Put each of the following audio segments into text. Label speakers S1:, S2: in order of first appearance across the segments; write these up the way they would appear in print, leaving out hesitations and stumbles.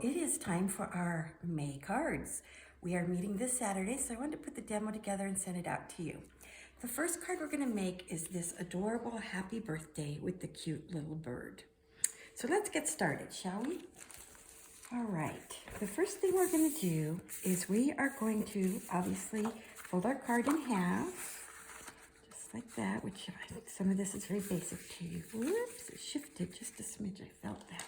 S1: it is time for our May cards. We are meeting this Saturday, so I wanted to put the demo together and send it out to you. The first card we're going to make is this adorable happy birthday with the cute little bird. So let's get started, shall we? All right, the first thing we're going to do is we are going to obviously fold our card in half, just like that, which some of this is very basic to you. Whoops, it shifted just a smidge, I felt that.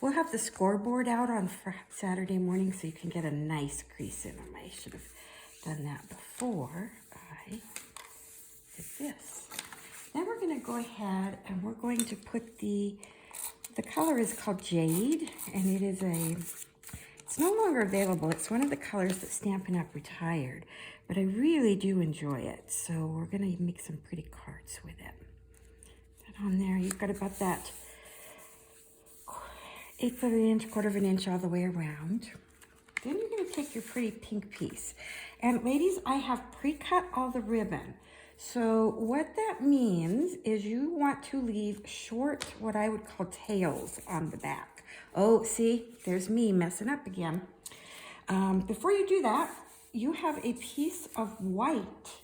S1: We'll have the scoreboard out on Saturday morning so you can get a nice crease in them. I should have done that before I did this. Then we're going to go ahead and we're going to put the color is called Jade, and it's no longer available. It's one of the colors that Stampin' Up! Retired, but I really do enjoy it. So we're going to make some pretty cards with it. Put on there, you've got about that 1/8 of an inch, 1/4 of an inch all the way around. Then you're going to take your pretty pink piece. And ladies, I have pre-cut all the ribbon. So what that means is you want to leave short, what I would call tails on the back. Oh, see, there's me messing up again. Before you do that, you have a piece of white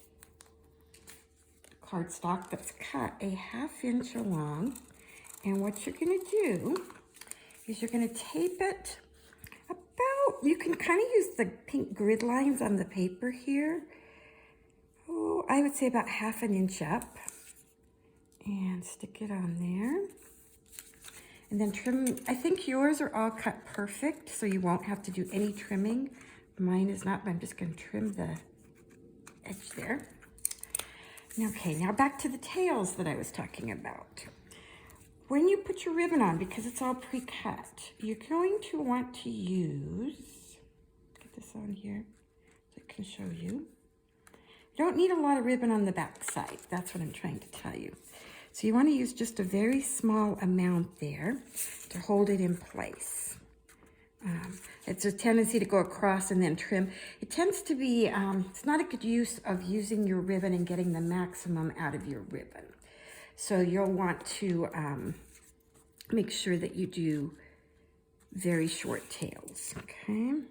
S1: cardstock that's cut a 1/2 inch along. And what you're going to do is you're going to tape it about, you can kind of use the pink grid lines on the paper here. Oh, I would say about 1/2 inch up. And stick it on there. And then trim, I think yours are all cut perfect, so you won't have to do any trimming. Mine is not, but I'm just going to trim the edge there. Okay, now back to the tails that I was talking about. When you put your ribbon on, because it's all pre-cut, you're going to want to use, get this on here so I can show you. You don't need a lot of ribbon on the back side. That's what I'm trying to tell you. So you want to use just a very small amount there to hold it in place. It's a tendency to go across and then trim. It tends to be, it's not a good use of using your ribbon and getting the maximum out of your ribbon. So you'll want to make sure that you do very short tails, okay?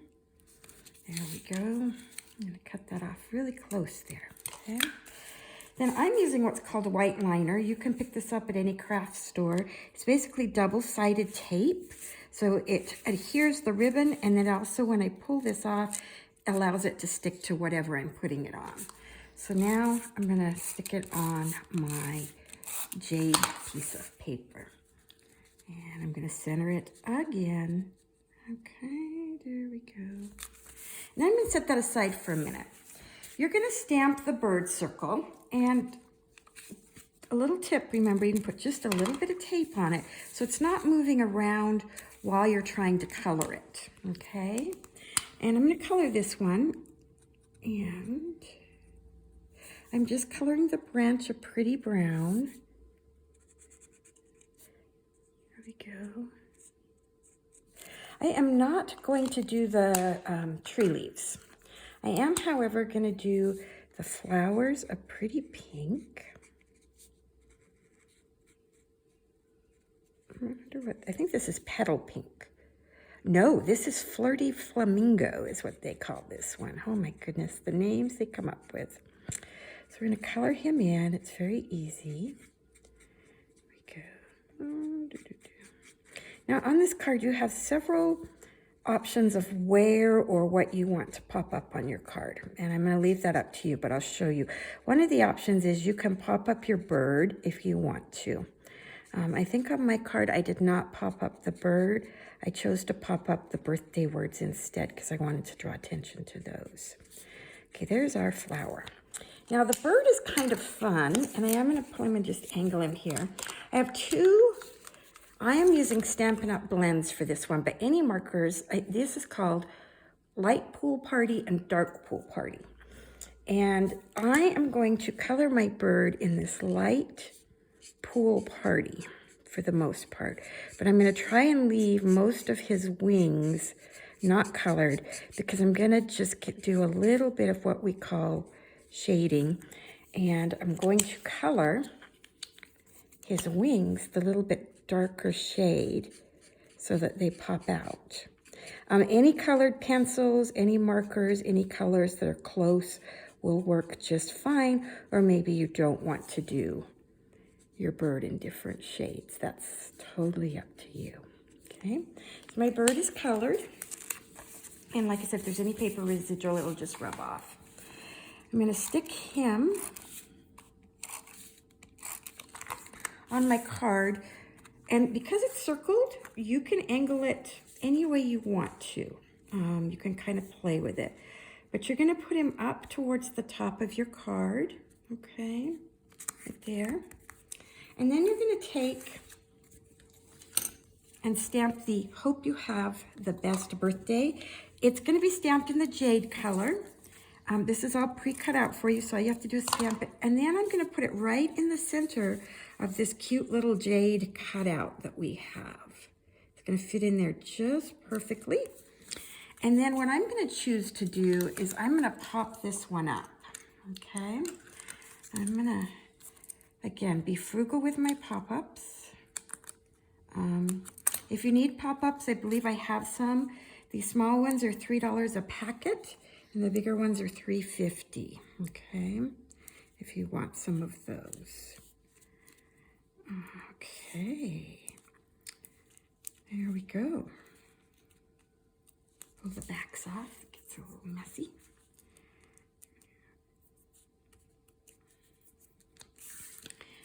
S1: There we go. I'm gonna cut that off really close there, okay? Then I'm using what's called a white liner. You can pick this up at any craft store. It's basically double-sided tape. So it adheres the ribbon, and then also when I pull this off, allows it to stick to whatever I'm putting it on. So now I'm gonna stick it on my Jade piece of paper. And I'm going to center it again. Okay, there we go. And I'm going to set that aside for a minute. You're going to stamp the bird circle, and a little tip, remember, you can put just a little bit of tape on it so it's not moving around while you're trying to color it, okay? And I'm going to color this one, and I'm just coloring the branch a pretty brown. There we go. I am not going to do the tree leaves. I am, however, going to do the flowers a pretty pink. I think this is petal pink. No, this is Flirty Flamingo is what they call this one. Oh my goodness, the names they come up with. So we're going to color him in. It's very easy. There we go. Now on this card, you have several options of where or what you want to pop up on your card. And I'm going to leave that up to you, but I'll show you. One of the options is you can pop up your bird if you want to. I think on my card, I did not pop up the bird. I chose to pop up the birthday words instead because I wanted to draw attention to those. Okay, there's our flower. Now the bird is kind of fun, and I'm going to just angle him here. I have two. I am using Stampin' Up! Blends for this one, but any markers, this is called Light Pool Party and Dark Pool Party. And I am going to color my bird in this light pool party for the most part. But I'm going to try and leave most of his wings not colored because I'm going to just do a little bit of what we call shading. And I'm going to color his wings the little bit darker shade so that they pop out. Any colored pencils, any markers, any colors that are close will work just fine, or maybe you don't want to do your bird in different shades. That's totally up to you, okay? So my bird is colored, and like I said, if there's any paper residual, it'll just rub off. I'm gonna stick him on my card, and because it's circled, you can angle it any way you want to. You can kind of play with it. But you're gonna put him up towards the top of your card, okay? Right there. And then you're gonna take and stamp the "Hope you have the best birthday." It's gonna be stamped in the jade color. This is all pre-cut out for you, so all you have to do is stamp it. And then I'm gonna put it right in the center of this cute little jade cutout that we have. It's gonna fit in there just perfectly. And then what I'm gonna choose to do is I'm gonna pop this one up, okay? I'm gonna, again, be frugal with my pop-ups. If you need pop-ups, I believe I have some. These small ones are $3 a packet, and the bigger ones are $3.50, okay? If you want some of those. Okay, there we go. Pull the backs off, it gets a little messy.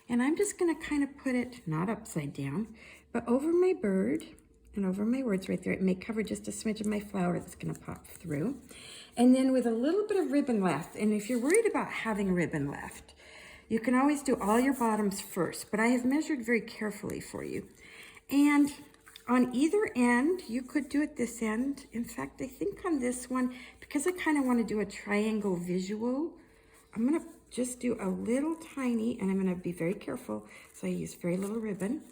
S1: And I'm just gonna kind of put it, not upside down, but over my bird and over my words right there. It may cover just a smidge of my flower that's gonna pop through. And then with a little bit of ribbon left, and if you're worried about having ribbon left, you can always do all your bottoms first, but I have measured very carefully for you. And on either end, you could do it this end. In fact, I think on this one, because I kind of want to do a triangle visual, I'm going to just do a little tiny, and I'm going to be very careful, so I use very little ribbon,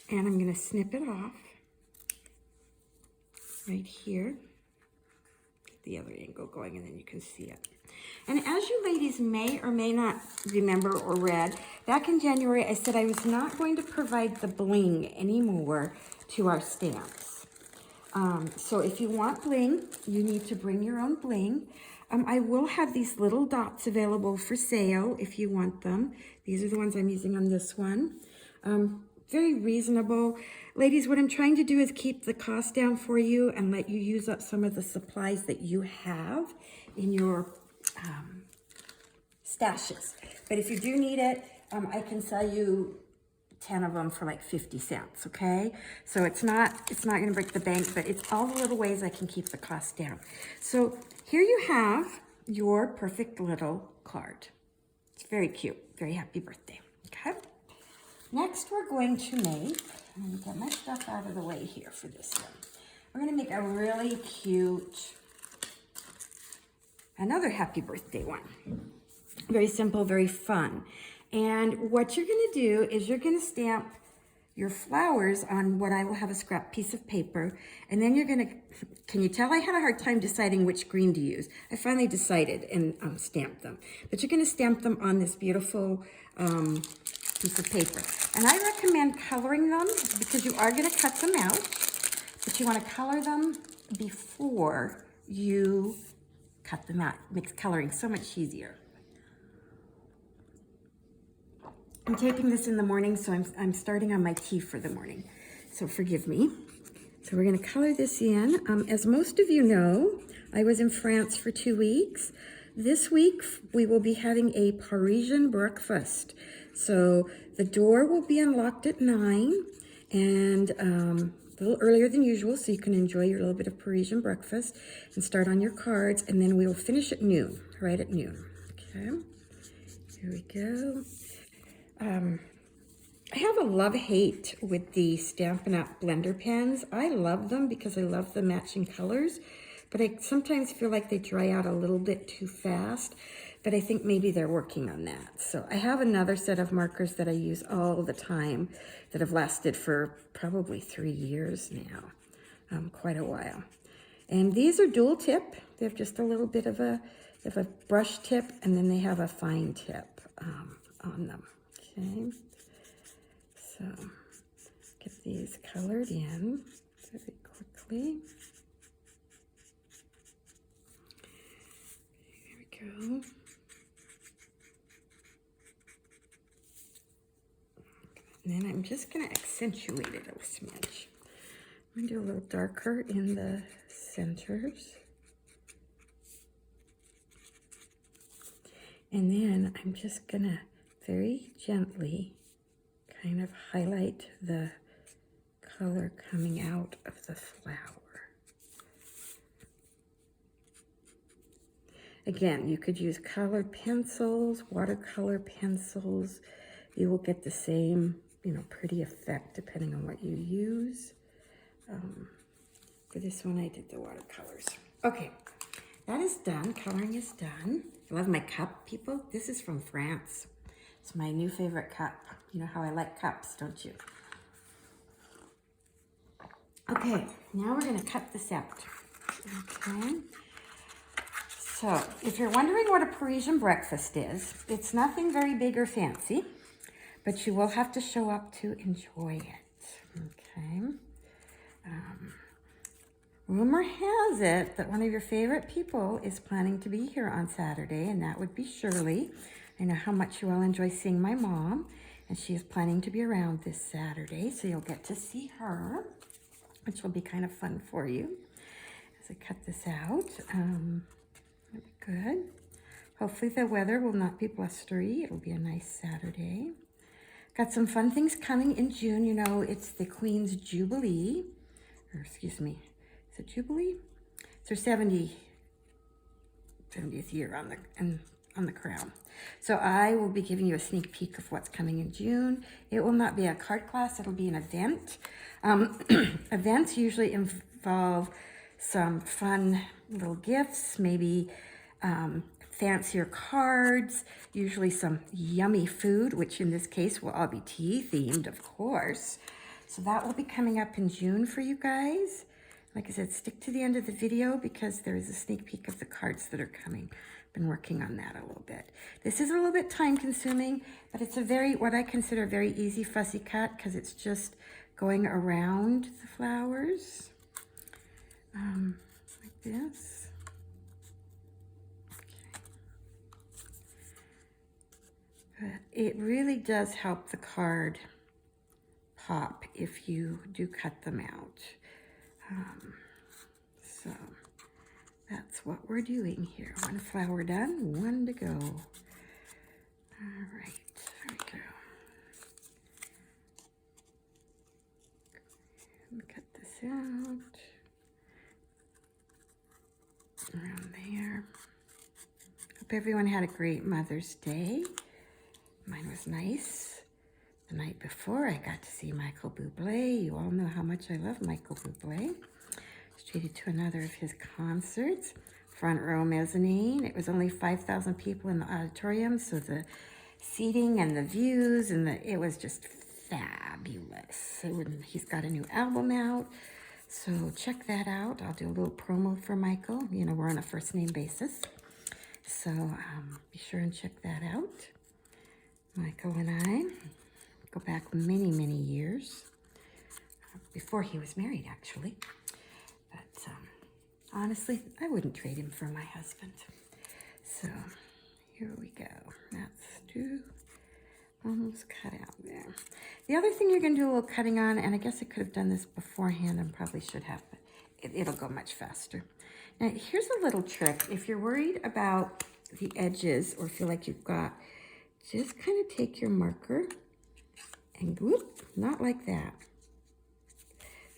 S1: and I'm going to snip it off right here. Get the other angle going, and then you can see it. And as you ladies may or may not remember or read, back in January, I said I was not going to provide the bling anymore to our stamps. So if you want bling, you need to bring your own bling. I will have these little dots available for sale if you want them. These are the ones I'm using on this one. Very reasonable. Ladies, what I'm trying to do is keep the cost down for you and let you use up some of the supplies that you have in your stashes. But if you do need it, I can sell you 10 of them for like 50 cents, okay? So it's not gonna break the bank, but it's all the little ways I can keep the cost down. So here you have your perfect little card. It's very cute, very happy birthday, okay? Next we're going to make, I'm gonna get my stuff out of the way here for this one. We're gonna make a really cute, another happy birthday one. Very simple, very fun. And what you're gonna do is you're gonna stamp your flowers on what I will have a scrap piece of paper, and then you're gonna, can you tell I had a hard time deciding which green to use? I finally decided and stamped them. But you're gonna stamp them on this beautiful piece of paper. And I recommend coloring them because you are gonna cut them out, but you wanna color them before you cut them out. It makes coloring so much easier. I'm taping this in the morning, so I'm starting on my tea for the morning, so forgive me. So we're gonna color this in. As most of you know, I was in France for 2 weeks. This week, we will be having a Parisian breakfast. So the door will be unlocked at 9, and a little earlier than usual, so you can enjoy your little bit of Parisian breakfast and start on your cards, and then we will finish at noon, right at noon, okay? Here we go. I have a love-hate with the Stampin' Up! Blender pens. I love them because I love the matching colors, but I sometimes feel like they dry out a little bit too fast, but I think maybe they're working on that. So I have another set of markers that I use all the time that have lasted for probably 3 years now, quite a while. And these are dual tip. They have just a little bit of a brush tip, and then they have a fine tip on them. Okay, so get these colored in very quickly. go. And then I'm just going to accentuate it a smidge. I'm going to do a little darker in the centers. And then I'm just going to very gently kind of highlight the color coming out of the flower. Again, you could use colored pencils, watercolor pencils. You will get the same, pretty effect depending on what you use. For this one, I did the watercolors. Okay, that is done. Coloring is done. I love my cup, people. This is from France. It's my new favorite cup. You know how I like cups, don't you? Okay, now we're gonna cut this out. Okay. So, if you're wondering what a Parisian breakfast is, it's nothing very big or fancy, but you will have to show up to enjoy it. Okay. Rumor has it that one of your favorite people is planning to be here on Saturday, and that would be Shirley. I know how much you all enjoy seeing my mom, and she is planning to be around this Saturday, so you'll get to see her, which will be kind of fun for you as I cut this out. That'll be good. Hopefully the weather will not be blustery. It'll be a nice Saturday. Got some fun things coming in June. It's the Queen's Jubilee, or excuse me, is it Jubilee? It's her 70th year on the crown. So I will be giving you a sneak peek of what's coming in June. It will not be a card class, it'll be an event. Events usually involve some fun little gifts, maybe fancier cards, usually some yummy food, which in this case will all be tea themed, of course. So that will be coming up in June for you guys. Like I said, stick to the end of the video because there is a sneak peek of the cards that are coming. Been working on that a little bit. This is a little bit time consuming, but it's what I consider a very easy fussy cut because it's just going around the flowers like this. Okay. But it really does help the card pop if you do cut them out. So that's what we're doing here. One flower done, one to go. All right, there we go. Let me cut this out. Around there. Hope everyone had a great Mother's Day. Mine was nice. The night before, I got to see Michael Bublé. You all know how much I love Michael Bublé. I was treated to another of his concerts. Front row mezzanine. It was only 5,000 people in the auditorium, so the seating and the views it was just fabulous. He's got a new album out, so check that out. I'll do a little promo for Michael. We're on a first name basis, so be sure and check that out. Michael and I go back many, many years, before he was married, actually. But honestly, I wouldn't trade him for my husband. So here we go. That's almost cut out there. The other thing you're going to do a little cutting on, and I guess I could have done this beforehand and probably should have, but it'll go much faster. Now, here's a little trick. If you're worried about the edges or feel like you've got, just kind of take your marker and whoop, not like that,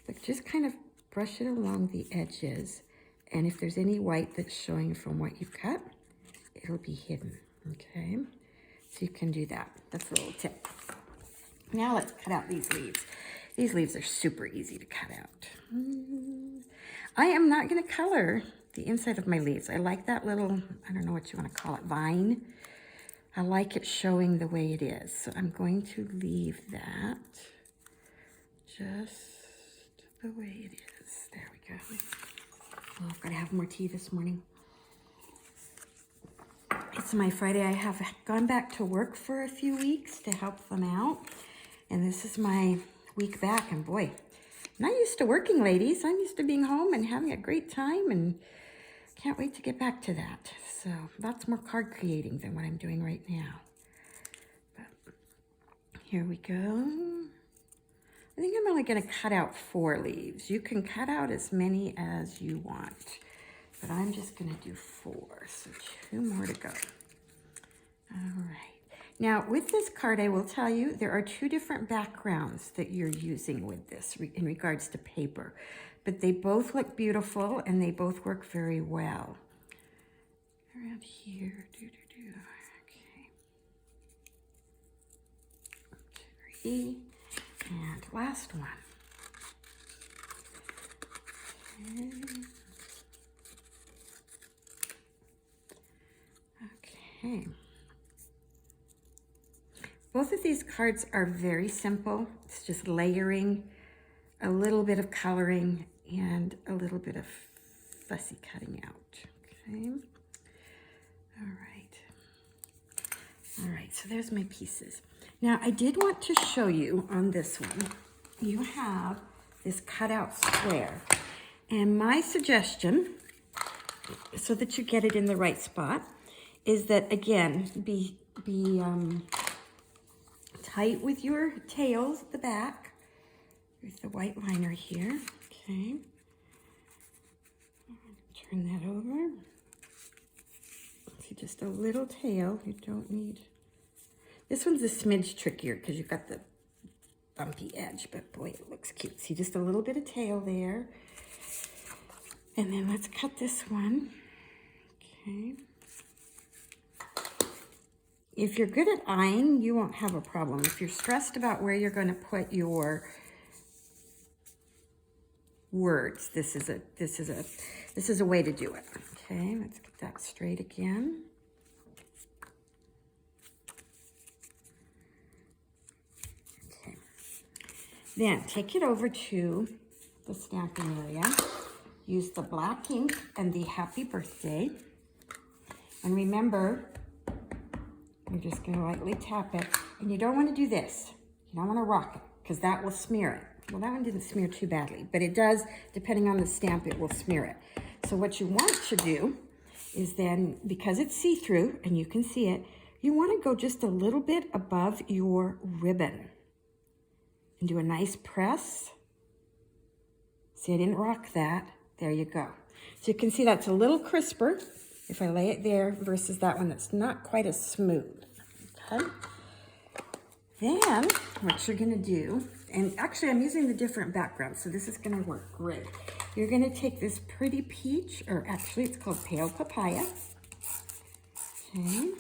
S1: but just kind of brush it along the edges. And if there's any white that's showing from what you've cut, it'll be hidden, okay? So you can do that. That's a little tip. Now let's cut out these leaves. These leaves are super easy to cut out. I am not gonna color the inside of my leaves. I like that little, I don't know what you wanna call it, vine. I like it showing the way it is. So I'm going to leave that just the way it is. There we go. Oh, I've got to have more tea this morning. It's my Friday. I have gone back to work for a few weeks to help them out. And this is my week back. And boy, I'm not used to working, ladies. I'm used to being home and having a great time and Can't wait to get back to that. So lots more card creating than what I'm doing right now. But here we go. I think I'm only going to cut out 4 leaves. You can cut out as many as you want, but I'm just going to do 4. So 2 more to go. All right. Now with this card, I will tell you there are 2 different backgrounds that you're using with this in regards to paper, but they both look beautiful and they both work very well. Around here, okay. 3, and last one. Okay. Both of these cards are very simple. It's just layering, a little bit of coloring, and a little bit of fussy cutting out. Okay. All right. All right, so there's my pieces. Now, I did want to show you on this one, you have this cutout square. And my suggestion, so that you get it in the right spot, is that, again, be tight with your tails at the back. There's the white liner here, okay. Turn that over. See, just a little tail, you don't need. This one's a smidge trickier because you've got the bumpy edge, but boy, it looks cute. See, just a little bit of tail there. And then let's cut this one, okay. If you're good at eyeing, you won't have a problem. If you're stressed about where you're going to put your words, this is a way to do it. Okay, let's get that straight again. Okay. Then take it over to the stamping area. Use the black ink and the happy birthday. And remember, you're just going to lightly tap it. And you don't want to do this. You don't want to rock it because that will smear it. Well, that one didn't smear too badly, but it does, depending on the stamp, it will smear it. So what you want to do is then, because it's see-through and you can see it, you want to go just a little bit above your ribbon and do a nice press. See, I didn't rock that. There you go. So you can see that's a little crisper if I lay it there versus that one that's not quite as smooth. Okay. Then what you're going to do, and actually I'm using the different backgrounds, so this is going to work great. You're going to take this pretty peach, or actually it's called pale papaya. Okay.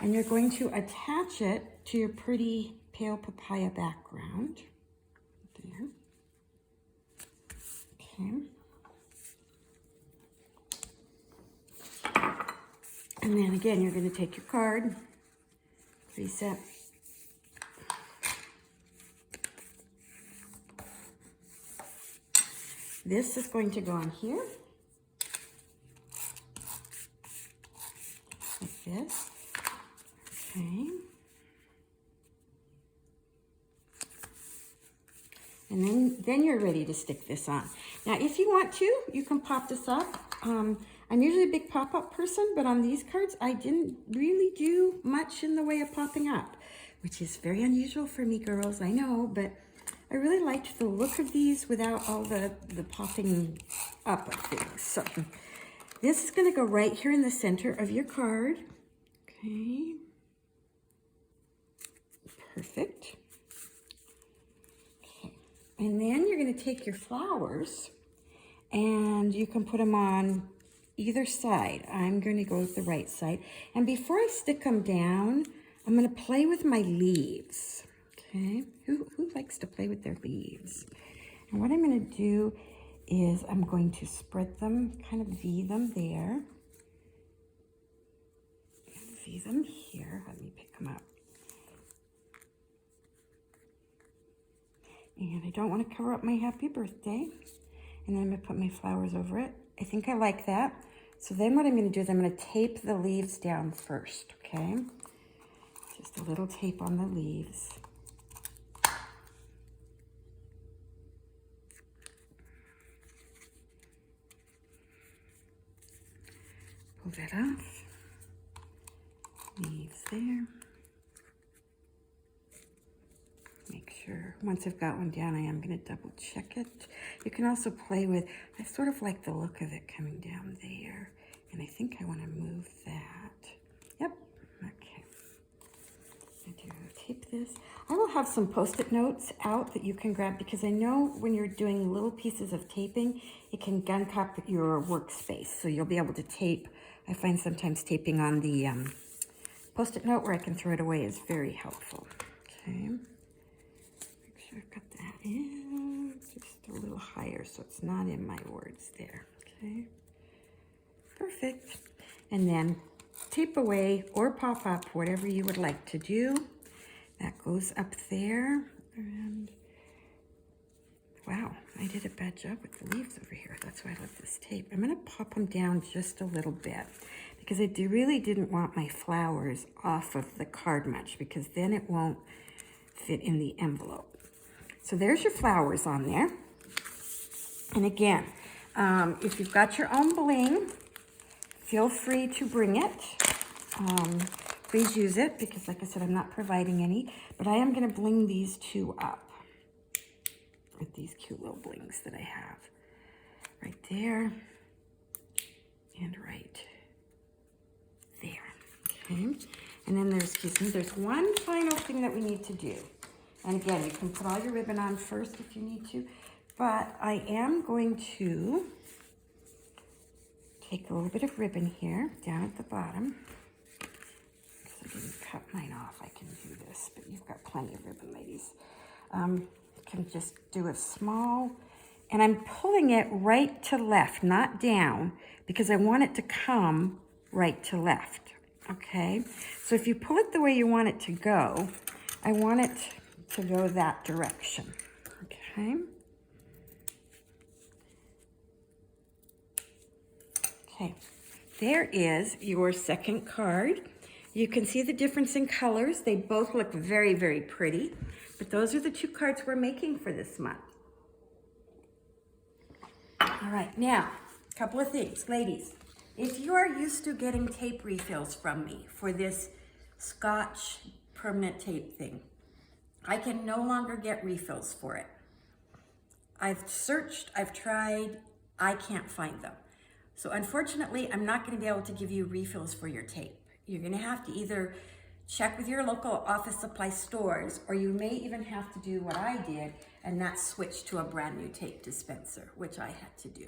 S1: And you're going to attach it to your pretty pale papaya background. There. Okay. And then again, you're going to take your card, reset. This is going to go on here, like this, okay. And then you're ready to stick this on. Now, if you want to, you can pop this up. I'm usually a big pop-up person, but on these cards, I didn't really do much in the way of popping up, which is very unusual for me, girls, I know, but I really liked the look of these without all the popping up of things. So this is going to go right here in the center of your card. Okay. Perfect. Okay. And then you're going to take your flowers and you can put them on either side. I'm going to go with the right side. And before I stick them down, I'm going to play with my leaves. Okay, who likes to play with their leaves? And what I'm going to do is I'm going to spread them, kind of V them there. And V them here. Let me pick them up. And I don't want to cover up my happy birthday. And then I'm going to put my flowers over it. I think I like that. So then what I'm going to do is I'm going to tape the leaves down first, okay? Just a little tape on the leaves. Pull that off. Leaves there. Make sure, once I've got one down, I am going to double check it. You can also play with, I sort of like the look of it coming down there. And I think I want to move that. Yep, okay. I do tape this. I will have some Post-it notes out that you can grab because I know when you're doing little pieces of taping, it can gunk up your workspace. So you'll be able to tape. I find sometimes taping on the Post-it note where I can throw it away is very helpful. Okay. I've got that in just a little higher so it's not in my words there. Okay, perfect. And then tape away or pop up, whatever you would like to do. That goes up there. And wow, I did a bad job with the leaves over here. That's why I love this tape. I'm going to pop them down just a little bit because I really didn't want my flowers off of the card much because then it won't fit in the envelope. So there's your flowers on there. And again, if you've got your own bling, feel free to bring it. Please use it because, like I said, I'm not providing any. But I am going to bling these two up with these cute little blings that I have. Right there and right there. Okay. And then there's one final thing that we need to do. And again, you can put all your ribbon on first if you need to, but I am going to take a little bit of ribbon here down at the bottom. Because I didn't cut mine off, I can do this, but you've got plenty of ribbon, ladies. You can just do a small, and I'm pulling it right to left, not down, because I want it to come right to left, okay? So if you pull it the way you want it to go, I want it to go that direction, okay? Okay, there is your second card. You can see the difference in colors. They both look very, very pretty, but those are the two cards we're making for this month. All right, now, a couple of things. Ladies, if you are used to getting tape refills from me for this Scotch permanent tape thing, I can no longer get refills for it. I've searched, I've tried, I can't find them. So unfortunately, I'm not going to be able to give you refills for your tape. You're going to have to either check with your local office supply stores, or you may even have to do what I did, and that's switch to a brand new tape dispenser, which I had to do.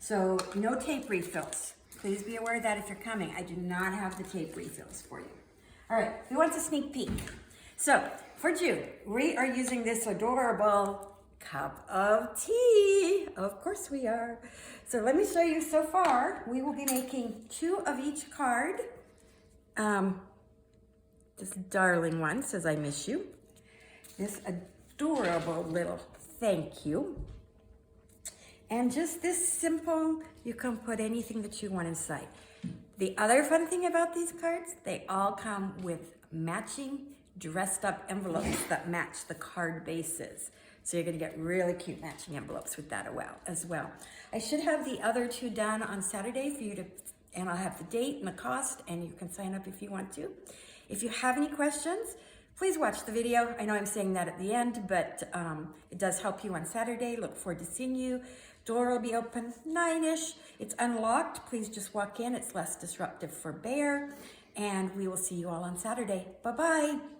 S1: So no tape refills. Please be aware of that if you're coming. I do not have the tape refills for you. All right, who wants a sneak peek? So for June, we are using this adorable cup of tea. Of course we are. So let me show you so far. We will be making 2 of each card. This darling one says, I miss you. This adorable little thank you. And just this simple, you can put anything that you want inside. The other fun thing about these cards, they all come with matching dressed up envelopes that match the card bases. So you're gonna get really cute matching envelopes with that as well. I should have the other 2 done on Saturday for you to, and I'll have the date and the cost, and you can sign up if you want to. If you have any questions, please watch the video. I know I'm saying that at the end, but it does help you on Saturday. Look forward to seeing you. Door will be open 9-ish. It's unlocked. Please just walk in. It's less disruptive for Bear. And we will see you all on Saturday. Bye-bye.